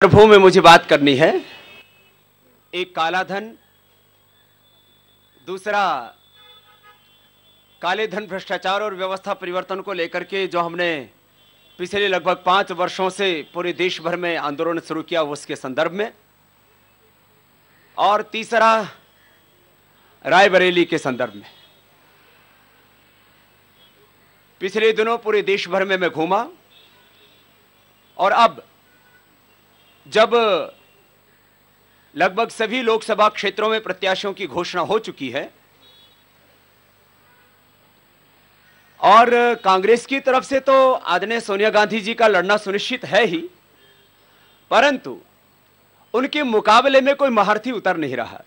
प्रभु में मुझे बात करनी है। एक काला धन, दूसरा काले धन भ्रष्टाचार और व्यवस्था परिवर्तन को लेकर के जो हमने पिछले लगभग 5 वर्षों से पूरे देश भर में आंदोलन शुरू किया उसके संदर्भ में, और तीसरा रायबरेली के संदर्भ में। पिछले दिनों पूरे देश भर में मैं घूमा और अब जब लगभग सभी लोकसभा क्षेत्रों में प्रत्याशियों की घोषणा हो चुकी है और कांग्रेस की तरफ से तो आदरणीय सोनिया गांधी जी का लड़ना सुनिश्चित है ही, परंतु उनके मुकाबले में कोई महारथी उतर नहीं रहा।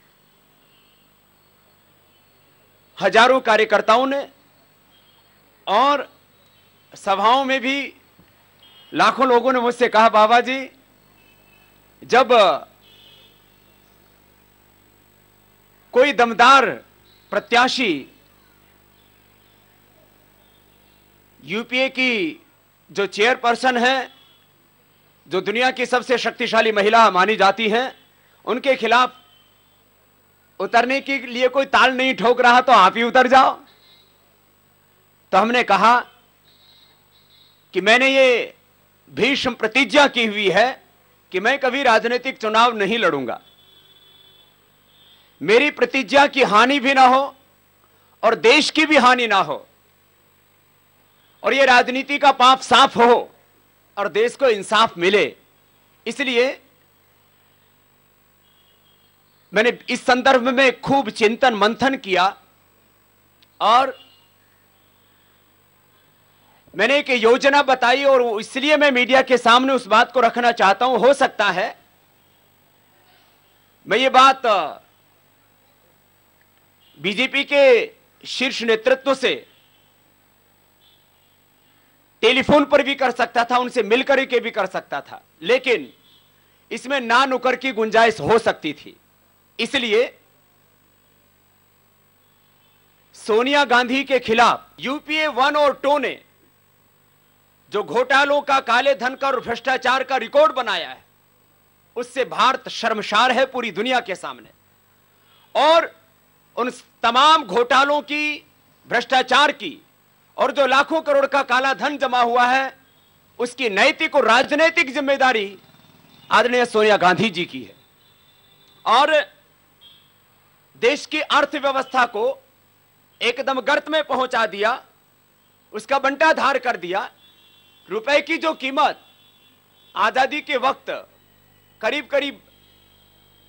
हजारों कार्यकर्ताओं ने और सभाओं में भी लाखों लोगों ने मुझसे कहा, बाबा जी, जब कोई दमदार प्रत्याशी यूपीए की जो चेयरपर्सन है, जो दुनिया की सबसे शक्तिशाली महिला मानी जाती हैं, उनके खिलाफ उतरने के लिए कोई ताल नहीं ठोक रहा तो आप ही उतर जाओ। तो हमने कहा कि मैंने ये भीष्म प्रतिज्ञा की हुई है कि मैं कभी राजनीतिक चुनाव नहीं लड़ूंगा। मेरी प्रतिज्ञा की हानि भी ना हो और देश की भी हानि ना हो, और ये राजनीति का पाप साफ हो और देश को इंसाफ मिले। इसलिए मैंने इस संदर्भ में खूब चिंतन मंथन किया और मैंने एक योजना बताई, और इसलिए मैं मीडिया के सामने उस बात को रखना चाहता हूं। हो सकता है मैं ये बात बीजेपी के शीर्ष नेतृत्व से टेलीफोन पर भी कर सकता था, उनसे मिलकर के भी कर सकता था, लेकिन इसमें ना नुकर की गुंजाइश हो सकती थी। इसलिए सोनिया गांधी के खिलाफ यूपीए 1 और 2 ने जो घोटालों का, काले धन का और भ्रष्टाचार का रिकॉर्ड बनाया है, उससे भारत शर्मसार है पूरी दुनिया के सामने। और उन तमाम घोटालों की, भ्रष्टाचार की और जो लाखों करोड़ का काला धन जमा हुआ है, उसकी नैतिक और राजनीतिक जिम्मेदारी आदरणीय सोनिया गांधी जी की है। और देश की अर्थव्यवस्था को एकदम गर्त में पहुंचा दिया, उसका बंटाधार कर दिया। रुपए की जो कीमत आजादी के वक्त करीब करीब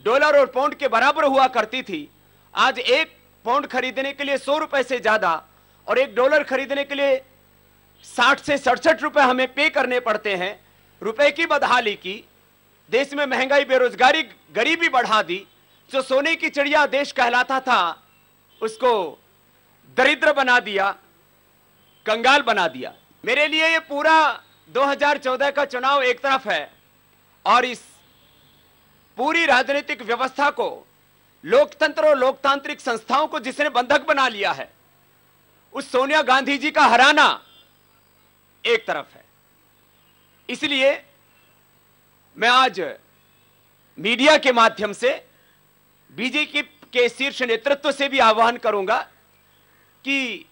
डॉलर और पाउंड के बराबर हुआ करती थी, आज 1 पाउंड खरीदने के लिए 100 रुपए से ज्यादा और 1 डॉलर खरीदने के लिए 60 से 67 रुपए हमें पे करने पड़ते हैं। रुपए की बदहाली की, देश में महंगाई, बेरोजगारी, गरीबी बढ़ा दी। जो सोने की चिड़िया देश कहलाता था, उसको दरिद्र बना दिया, कंगाल बना दिया। मेरे लिए ये पूरा 2014 का चुनाव एक तरफ है और इस पूरी राजनीतिक व्यवस्था को, लोकतंत्र और लोकतांत्रिक संस्थाओं को जिसने बंधक बना लिया है, उस सोनिया गांधी जी का हराना एक तरफ है। इसलिए मैं आज मीडिया के माध्यम से बीजेपी के शीर्ष नेतृत्व से भी आह्वान करूंगा कि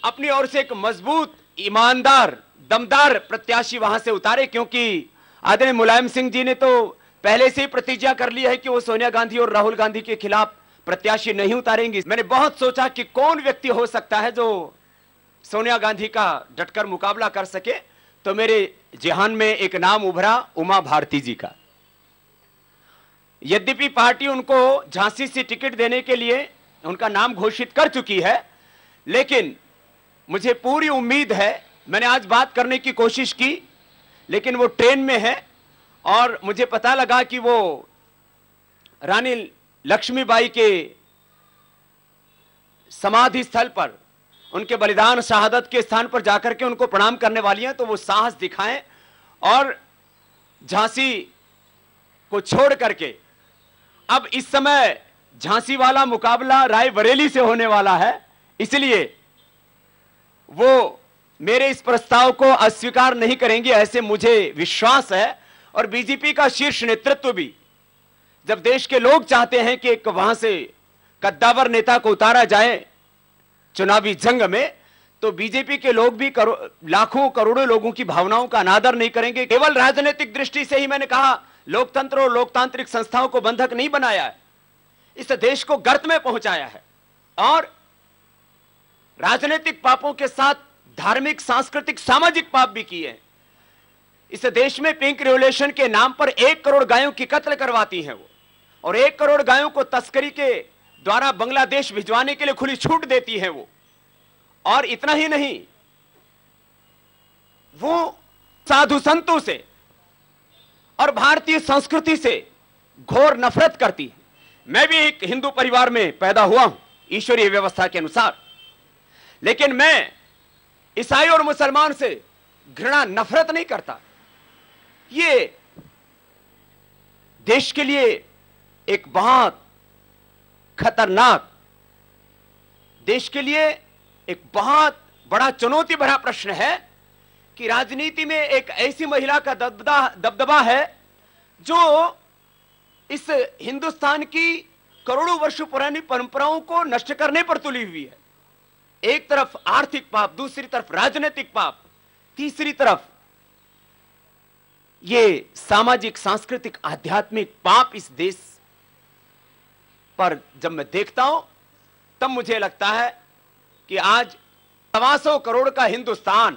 अपनी ओर से एक मजबूत, ईमानदार, दमदार प्रत्याशी वहां से उतारे, क्योंकि आदरणीय मुलायम सिंह जी ने तो पहले से ही प्रतिज्ञा कर ली है कि वो सोनिया गांधी और राहुल गांधी के खिलाफ प्रत्याशी नहीं उतारेंगे। मैंने बहुत सोचा कि कौन व्यक्ति हो सकता है जो सोनिया गांधी का डटकर मुकाबला कर सके, तो मेरे ज़हन में एक नाम उभरा, उमा भारती जी का। यद्यपि पार्टी उनको झांसी से टिकट देने के लिए उनका नाम घोषित कर चुकी है, लेकिन मुझे पूरी उम्मीद है, मैंने आज बात करने की कोशिश की, लेकिन वो ट्रेन में है और मुझे पता लगा कि वो रानी लक्ष्मीबाई के समाधि स्थल पर, उनके बलिदान शहादत के स्थान पर जाकर के उनको प्रणाम करने वाली हैं। तो वो साहस दिखाएं और झांसी को छोड़ करके, अब इस समय झांसी वाला मुकाबला रायबरेली से होने वाला है, इसलिए वो मेरे इस प्रस्ताव को अस्वीकार नहीं करेंगे, ऐसे मुझे विश्वास है। और बीजेपी का शीर्ष नेतृत्व भी, जब देश के लोग चाहते हैं कि एक वहां से कद्दावर नेता को उतारा जाए चुनावी जंग में, तो बीजेपी के लोग भी लाखों करोड़ों लोगों की भावनाओं का अनादर नहीं करेंगे। केवल राजनीतिक दृष्टि से ही मैंने कहा, लोकतंत्र और लोकतांत्रिक संस्थाओं को बंधक नहीं बनाया है, इस देश को गर्त में पहुंचाया है। और राजनीतिक पापों के साथ धार्मिक, सांस्कृतिक, सामाजिक पाप भी किए हैं। इस देश में पिंक रिवोल्यूशन के नाम पर 1 करोड़ गायों की कत्ल करवाती हैं वो, और 1 करोड़ गायों को तस्करी के द्वारा बांग्लादेश भिजवाने के लिए खुली छूट देती हैं वो। और इतना ही नहीं, वो साधु संतों से और भारतीय संस्कृति से घोर नफरत करती है। मैं भी एक हिंदू परिवार में पैदा हुआ हूं ईश्वरीय व्यवस्था के अनुसार, लेकिन मैं ईसाई और मुसलमान से घृणा, नफरत नहीं करता। ये देश के लिए एक बहुत खतरनाक, देश के लिए एक बहुत बड़ा चुनौती भरा प्रश्न है कि राजनीति में एक ऐसी महिला का दबदबा है जो इस हिंदुस्तान की करोड़ों वर्षों पुरानी परंपराओं को नष्ट करने पर तुली हुई है। एक तरफ आर्थिक पाप, दूसरी तरफ राजनीतिक पाप, तीसरी तरफ ये सामाजिक, सांस्कृतिक, आध्यात्मिक पाप इस देश पर जब मैं देखता हूं तब मुझे लगता है कि आज 125 करोड़ का हिंदुस्तान,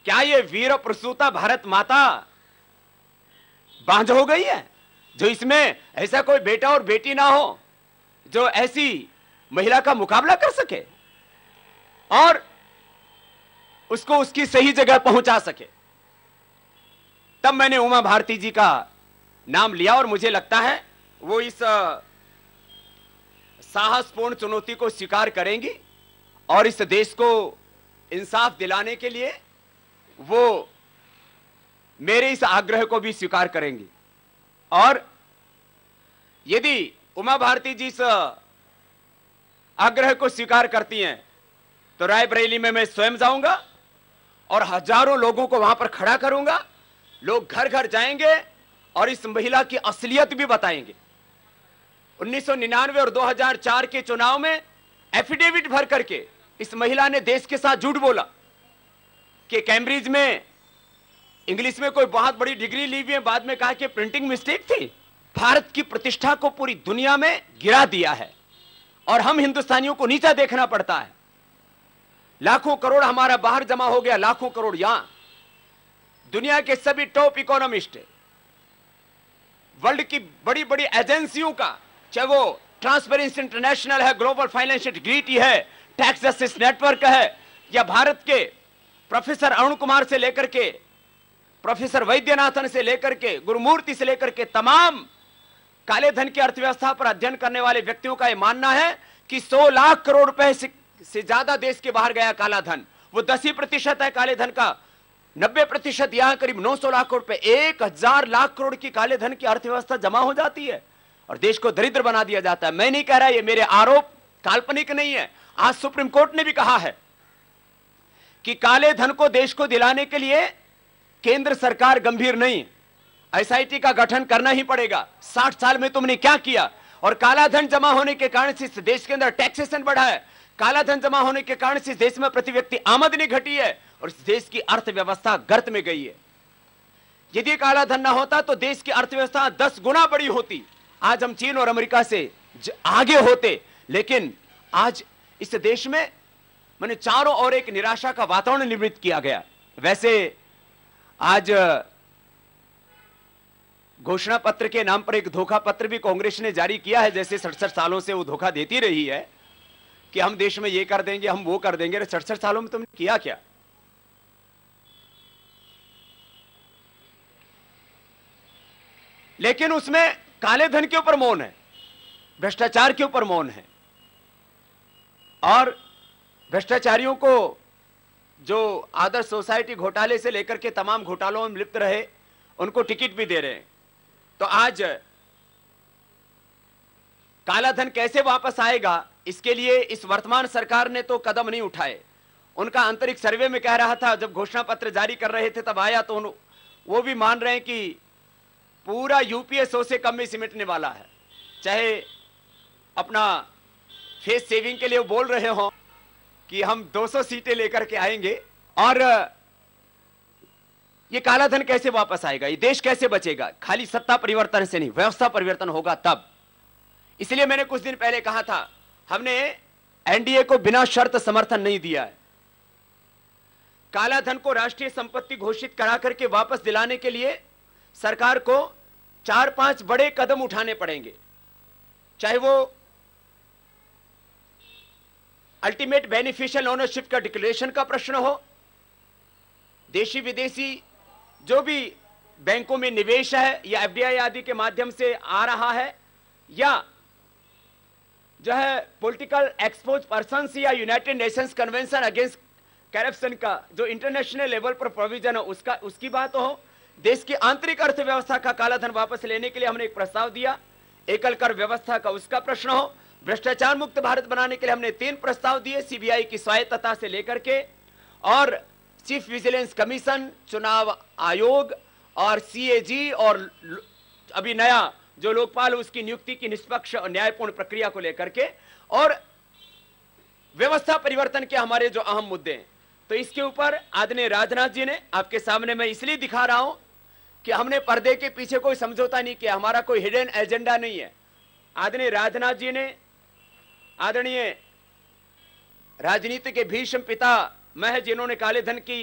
क्या ये वीर प्रसूता भारत माता बांझ हो गई है, जो इसमें ऐसा कोई बेटा और बेटी ना हो जो ऐसी महिला का मुकाबला कर सके और उसको उसकी सही जगह पहुंचा सके। तब मैंने उमा भारती जी का नाम लिया और मुझे लगता है वो इस साहसपूर्ण चुनौती को स्वीकार करेंगी और इस देश को इंसाफ दिलाने के लिए वो मेरे इस आग्रह को भी स्वीकार करेंगी। और यदि उमा भारती जी इस आग्रह को स्वीकार करती हैं तो रायबरेली में मैं स्वयं जाऊंगा और हजारों लोगों को वहां पर खड़ा करूंगा। लोग घर घर जाएंगे और इस महिला की असलियत भी बताएंगे। 1999 और 2004 के चुनाव में एफिडेविट भर करके इस महिला ने देश के साथ झूठ बोला कि कैम्ब्रिज में इंग्लिश में कोई बहुत बड़ी डिग्री ली हुई है, बाद में कहा कि प्रिंटिंग मिस्टेक थी। भारत की प्रतिष्ठा को पूरी दुनिया में गिरा दिया है और हम हिंदुस्तानियों को नीचा देखना पड़ता है। लाखों करोड़ हमारा बाहर जमा हो गया, लाखों करोड़ यहां। दुनिया के सभी टॉप इकोनॉमिस्ट, वर्ल्ड की बड़ी बड़ी एजेंसियों का, चाहे वो ट्रांसपेरेंसी इंटरनेशनल है, ग्लोबल फाइनेंशियल इंटीग्रिटी है, टैक्स जस्टिस नेटवर्क है, या भारत के प्रोफेसर अरुण कुमार से लेकर के प्रोफेसर वैद्यनाथन से लेकर के गुरुमूर्ति से लेकर के तमाम काले धन की अर्थव्यवस्था पर अध्ययन करने वाले व्यक्तियों का यह मानना है कि 100 लाख करोड़ रुपए से ज्यादा देश के बाहर गया काला धन। वो 10% है काले धन का, 90% यहां करीब 900 लाख करोड़ रुपए, 1000 लाख करोड़ की काले धन की अर्थव्यवस्था जमा हो जाती है और देश को दरिद्र बना दिया जाता है। मैं नहीं कह रहा, ये मेरे आरोप काल्पनिक नहीं है। आज सुप्रीम कोर्ट ने भी कहा है कि काले धन को देश को दिलाने के लिए केंद्र सरकार गंभीर नहीं, एसआईटी का गठन करना ही पड़ेगा। 60 साल में तुमने क्या किया? और काला धन जमा होने के कारण से इस देश के अंदर टैक्सेशन बढ़ा है, काला धन जमा होने के कारण से इस देश में प्रति व्यक्ति आमदनी घटी है और इस देश की अर्थव्यवस्था गर्त में गई है। यदि काला धन ना होता तो देश की अर्थव्यवस्था 10 गुना बड़ी होती। आज हम चीन और अमेरिका से आगे होते, लेकिन आज इस देश में मैंने चारों ओर एक निराशा का वातावरण निर्मित किया गया। वैसे आज घोषणा पत्र के नाम पर एक धोखा पत्र भी कांग्रेस ने जारी किया है। जैसे 67 सालों से वो धोखा देती रही है कि हम देश में ये कर देंगे, हम वो कर देंगे। 67 सालों में तुमने किया क्या? लेकिन उसमें काले धन के ऊपर मौन है, भ्रष्टाचार के ऊपर मौन है और भ्रष्टाचारियों को जो आदर्श सोसाइटी घोटाले से लेकर के तमाम घोटालों में लिप्त रहे उनको टिकट भी दे रहे हैं। तो आज काला धन कैसे वापस आएगा, इसके लिए इस वर्तमान सरकार ने तो कदम नहीं उठाए। उनका आंतरिक सर्वे में कह रहा था, जब घोषणा पत्र जारी कर रहे थे तब आया तो वो भी मान रहे हैं कि पूरा यूपीए 100 से कम में सिमटने वाला है। चाहे अपना फेस सेविंग के लिए वो बोल रहे हो कि हम 200 सीटें लेकर के आएंगे, और ये काला धन कैसे वापस आएगा, ये देश कैसे बचेगा? खाली सत्ता परिवर्तन से नहीं, व्यवस्था परिवर्तन होगा तब। इसलिए मैंने कुछ दिन पहले कहा था, हमने एनडीए को बिना शर्त समर्थन नहीं दिया है। काला धन को राष्ट्रीय संपत्ति घोषित करा करके वापस दिलाने के लिए सरकार को 4-5 बड़े कदम उठाने पड़ेंगे। चाहे वो अल्टीमेट बेनिफिशियल ओनरशिप का डिक्लेरेशन का प्रश्न हो, देशी विदेशी जो भी बैंकों में निवेश है या एफडीआई आदि के माध्यम से आ रहा है, या जो है पॉलिटिकल एक्सपोज पर्सन्स या United Nations convention against corruption का जो इंटरनेशनल लेवल पर प्रोविजन है उसकी बात हो, देश की आंतरिक अर्थव्यवस्था का काला धन वापस लेने के लिए हमने एक प्रस्ताव दिया, एकल कर व्यवस्था का उसका प्रश्न हो, भ्रष्टाचार मुक्त भारत बनाने के लिए हमने 3 प्रस्ताव दिए, सीबीआई की स्वायत्तता से लेकर के, और चीफ विजिलेंस कमीशन, चुनाव आयोग और सीएजी, और अभी नया जो लोकपाल उसकी नियुक्ति की निष्पक्ष और न्यायपूर्ण प्रक्रिया को लेकर के, और व्यवस्था परिवर्तन के हमारे जो अहम मुद्दे हैं। तो इसके ऊपर आदरणीय राजनाथ जी ने, आपके सामने मैं इसलिए दिखा रहा हूं कि हमने पर्दे के पीछे कोई समझौता नहीं किया, हमारा कोई हिडन एजेंडा नहीं है। आदरणीय राजनाथ जी ने, आदरणीय राजनीति के भीष्म पिता महज जिन्होंने काले धन की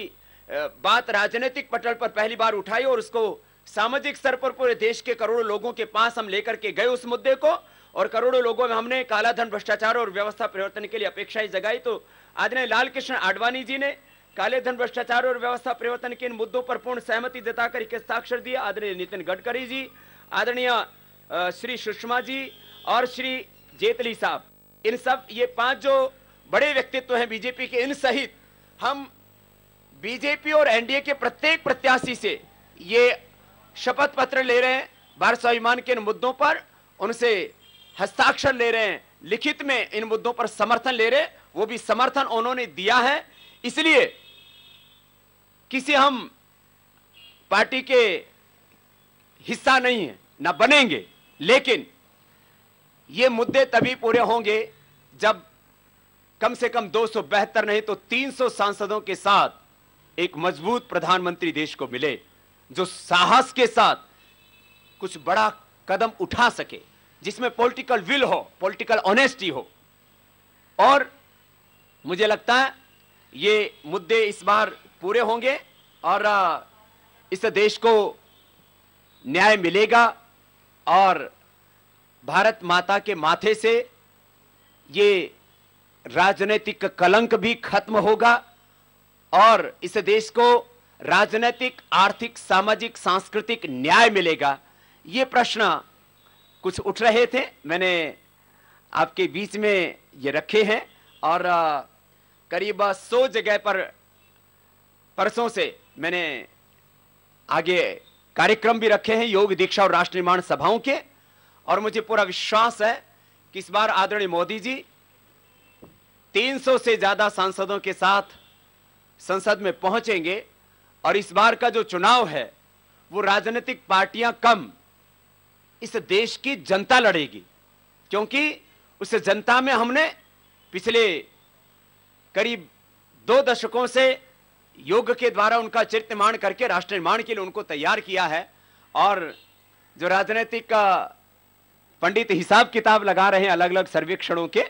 बात राजनीतिक पटल पर पहली बार उठाई और उसको सामाजिक स्तर पर पूरे देश के करोड़ों लोगों के पास हम लेकर के गए उस मुद्दे को, और करोड़ों लोगों में हमने काला धन, भ्रष्टाचार और व्यवस्था परिवर्तन के लिए अपेक्षाएं जगाई। तो आदरणीय लाल कृष्ण आडवाणी जी ने काले धन, भ्रष्टाचार और व्यवस्था परिवर्तन के इन मुद्दों पर पूर्ण सहमति जताकर एक हस्ताक्षर दिया। आदरणीय नितिन गडकरी जी, आदरणीय श्री सुषमा जी और श्री जेटली साहब, इन सब ये 5 जो बड़े व्यक्तित्व हैं बीजेपी के, इन सहित हम बीजेपी और एनडीए के प्रत्येक प्रत्याशी से ये शपथ पत्र ले रहे हैं, भारत स्वाभिमान के इन मुद्दों पर उनसे हस्ताक्षर ले रहे हैं, लिखित में इन मुद्दों पर समर्थन ले रहे हैं। वो भी समर्थन उन्होंने दिया है, इसलिए किसी हम पार्टी के हिस्सा नहीं है, ना बनेंगे, लेकिन ये मुद्दे तभी पूरे होंगे जब कम से कम 272 नहीं तो 300 सांसदों के साथ एक मजबूत प्रधानमंत्री देश को मिले, जो साहस के साथ कुछ बड़ा कदम उठा सके, जिसमें पॉलिटिकल विल हो, पॉलिटिकल ऑनेस्टी हो। और मुझे लगता है ये मुद्दे इस बार पूरे होंगे और इस देश को न्याय मिलेगा, और भारत माता के माथे से ये राजनीतिक कलंक भी खत्म होगा, और इस देश को राजनीतिक, आर्थिक, सामाजिक, सांस्कृतिक न्याय मिलेगा। ये प्रश्न कुछ उठ रहे थे, मैंने आपके बीच में ये रखे हैं, और करीब 100 जगह पर परसों से मैंने आगे कार्यक्रम भी रखे हैं योग, दीक्षा और राष्ट्र निर्माण सभाओं के, और मुझे पूरा विश्वास है कि इस बार आदरणीय मोदी जी 300 से ज्यादा सांसदों के साथ संसद में पहुंचेंगे, और इस बार का जो चुनाव है वो राजनीतिक पार्टियां कम, इस देश की जनता लड़ेगी, क्योंकि उस जनता में हमने पिछले करीब 2 दशकों से योग के द्वारा उनका चरित्र निर्माण करके राष्ट्र निर्माण के लिए उनको तैयार किया है। और जो राजनीतिक पंडित हिसाब किताब लगा रहे हैं अलग अलग सर्वेक्षणों के,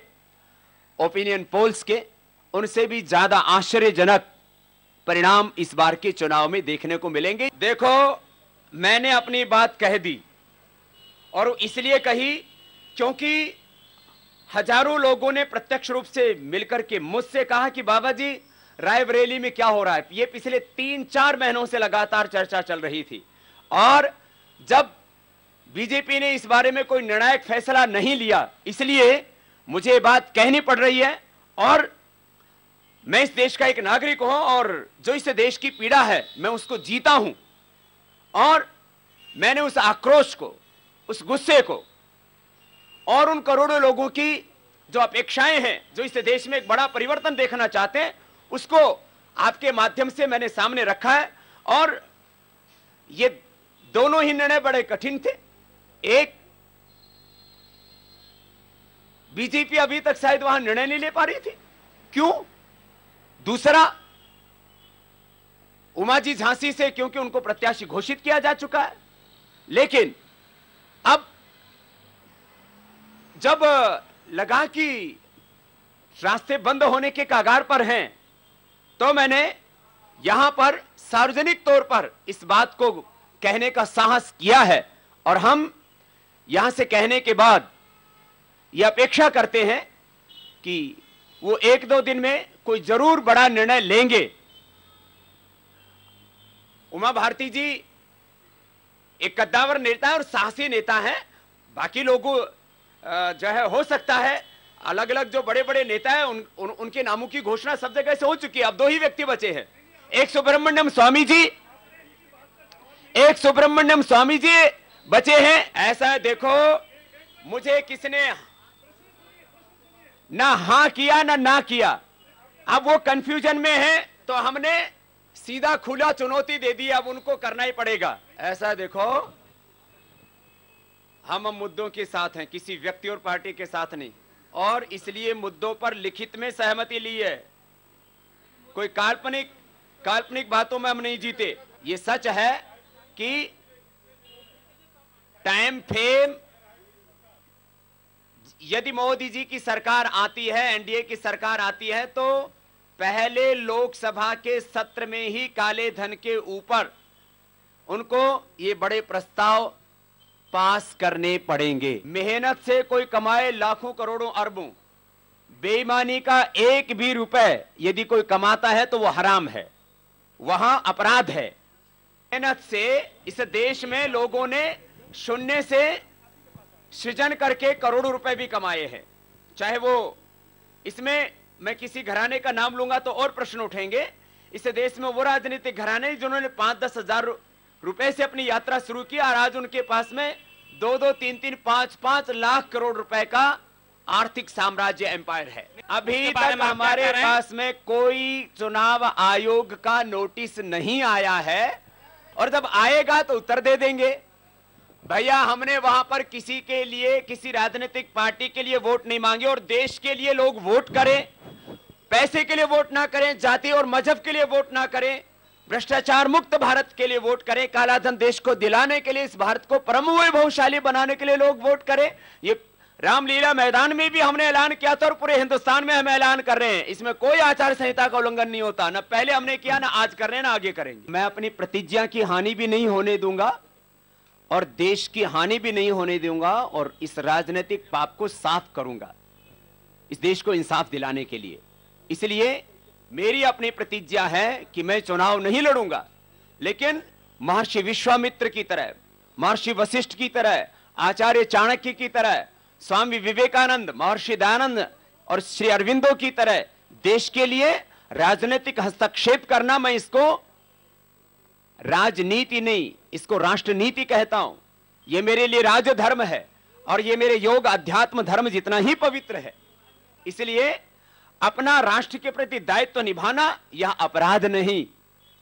ओपिनियन पोल्स के, उनसे भी ज्यादा आश्चर्यजनक परिणाम इस बार के चुनाव में देखने को मिलेंगे। देखो, मैंने अपनी बात कह दी, और इसलिए कही क्योंकि हजारों लोगों ने प्रत्यक्ष रूप से मिलकर के मुझसे कहा कि बाबा जी रायबरेली में क्या हो रहा है। ये पिछले 3-4 महीनों से लगातार चर्चा चल रही थी, और जब बीजेपी ने इस बारे में कोई निर्णायक फैसला नहीं लिया, इसलिए मुझे ये बात कहनी पड़ रही है। और मैं इस देश का एक नागरिक हूं, और जो इस देश की पीड़ा है मैं उसको जीता हूं, और मैंने उस आक्रोश को, उस गुस्से को, और उन करोड़ों लोगों की जो अपेक्षाएं हैं, जो इस देश में एक बड़ा परिवर्तन देखना चाहते हैं, उसको आपके माध्यम से मैंने सामने रखा है। और ये दोनों ही निर्णय बड़े कठिन थे। एक, बीजेपी अभी तक शायद वहां निर्णय नहीं ले पा रही थी, क्यों? दूसरा, उमाजी झांसी से क्योंकि उनको प्रत्याशी घोषित किया जा चुका है। लेकिन अब जब लगा कि रास्ते बंद होने के कगार पर हैं, तो मैंने यहां पर सार्वजनिक तौर पर इस बात को कहने का साहस किया है। और हम यहां से कहने के बाद यह अपेक्षा करते हैं कि वो 1-2 दिन में कोई जरूर बड़ा निर्णय लेंगे। उमा भारती जी एक कद्दावर नेता है और साहसी नेता हैं। बाकी लोगों जो है, हो सकता है अलग अलग जो बड़े बड़े नेता हैं उनके नामों की घोषणा सब जगह से हो चुकी है। अब 2 ही व्यक्ति बचे हैं, एक सुब्रमण्यम स्वामी जी बचे हैं। ऐसा है, देखो मुझे किसने ना हां किया ना किया, अब वो कंफ्यूजन में है, तो हमने सीधा खुला चुनौती दे दी, अब उनको करना ही पड़ेगा। ऐसा देखो, हम मुद्दों के साथ हैं, किसी व्यक्ति और पार्टी के साथ नहीं, और इसलिए मुद्दों पर लिखित में सहमति ली है। कोई काल्पनिक बातों में हम नहीं जीते। ये सच है कि टाइम फ्रेम, यदि मोदी जी की सरकार आती है, एनडीए की सरकार आती है, तो पहले लोकसभा के सत्र में ही काले धन के ऊपर उनको ये बड़े प्रस्ताव पास करने पड़ेंगे। मेहनत से कोई कमाए लाखों करोड़ों अरबों, बेईमानी का एक भी रुपए यदि कोई कमाता है तो वो हराम है, वहां अपराध है। मेहनत से इस देश में लोगों ने शून्य से सृजन करके करोड़ों रुपए भी कमाए हैं। चाहे वो, इसमें मैं किसी घराने का नाम लूंगा तो और प्रश्न उठेंगे। इस देश में वो राजनीतिक घराने जिन्होंने 5-10 हजार रुपए से अपनी यात्रा शुरू की, और आज उनके पास में 2-2, 3-3, 5-5 लाख करोड़ रुपए का आर्थिक साम्राज्य एम्पायर है। अभी तक हमारे पास में कोई चुनाव आयोग का नोटिस नहीं आया है, और जब आएगा तो उत्तर दे देंगे। भैया, हमने वहां पर किसी के लिए, किसी राजनीतिक पार्टी के लिए वोट नहीं मांगे, और देश के लिए लोग वोट करें, पैसे के लिए वोट ना करें, जाति और मजहब के लिए वोट ना करें, भ्रष्टाचार मुक्त भारत के लिए वोट करें, काला धन देश को दिलाने के लिए, इस भारत को परम वैभवशाली बनाने के लिए लोग वोट करें। ये रामलीला मैदान में भी हमने ऐलान किया था और पूरे हिंदुस्तान में हम ऐलान कर रहे हैं। इसमें कोई आचार संहिता का उल्लंघन नहीं होता, ना पहले हमने किया, ना आज कर रहे हैं, ना आगे करेंगे। मैं अपनी प्रतिज्ञा की हानि भी नहीं होने दूंगा और देश की हानि भी नहीं होने दूंगा, और इस राजनीतिक पाप को साफ करूंगा इस देश को इंसाफ दिलाने के लिए। इसलिए मेरी अपनी प्रतिज्ञा है कि मैं चुनाव नहीं लड़ूंगा, लेकिन महर्षि विश्वामित्र की तरह, महर्षि वशिष्ठ की तरह, आचार्य चाणक्य की तरह, स्वामी विवेकानंद, महर्षि दयानंद और श्री अरविंदो की तरह देश के लिए राजनीतिक हस्तक्षेप करना, मैं इसको राजनीति नहीं, इसको राष्ट्रनीति कहता हूं। यह मेरे लिए राजधर्म है, और यह मेरे योग अध्यात्म धर्म जितना ही पवित्र है। इसलिए अपना राष्ट्र के प्रति दायित्व निभाना यह अपराध नहीं,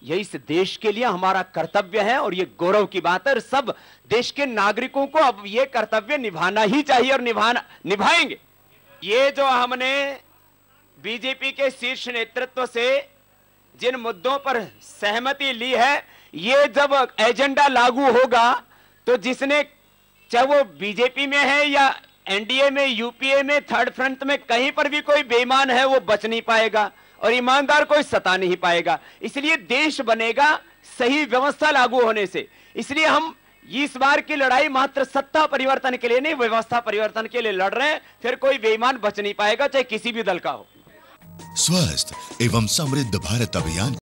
यह इस देश के लिए हमारा कर्तव्य है, और यह गौरव की बात है। और सब देश के नागरिकों को अब यह कर्तव्य निभाना ही चाहिए, और निभाएंगे। ये जो हमने बीजेपी के शीर्ष नेतृत्व से जिन मुद्दों पर सहमति ली है, ये जब एजेंडा लागू होगा तो जिसने, चाहे वो बीजेपी में है या एनडीए में, यूपीए में, थर्ड फ्रंट में, कहीं पर भी कोई बेईमान है वो बच नहीं पाएगा, और ईमानदार कोई सता नहीं पाएगा। इसलिए देश बनेगा सही व्यवस्था लागू होने से। इसलिए हम इस बार की लड़ाई मात्र सत्ता परिवर्तन के लिए नहीं, व्यवस्था परिवर्तन के लिए लड़ रहे हैं। फिर कोई बेईमान बच नहीं पाएगा, चाहे किसी भी दल का हो। स्वस्थ एवं समृद्ध भारत अभियान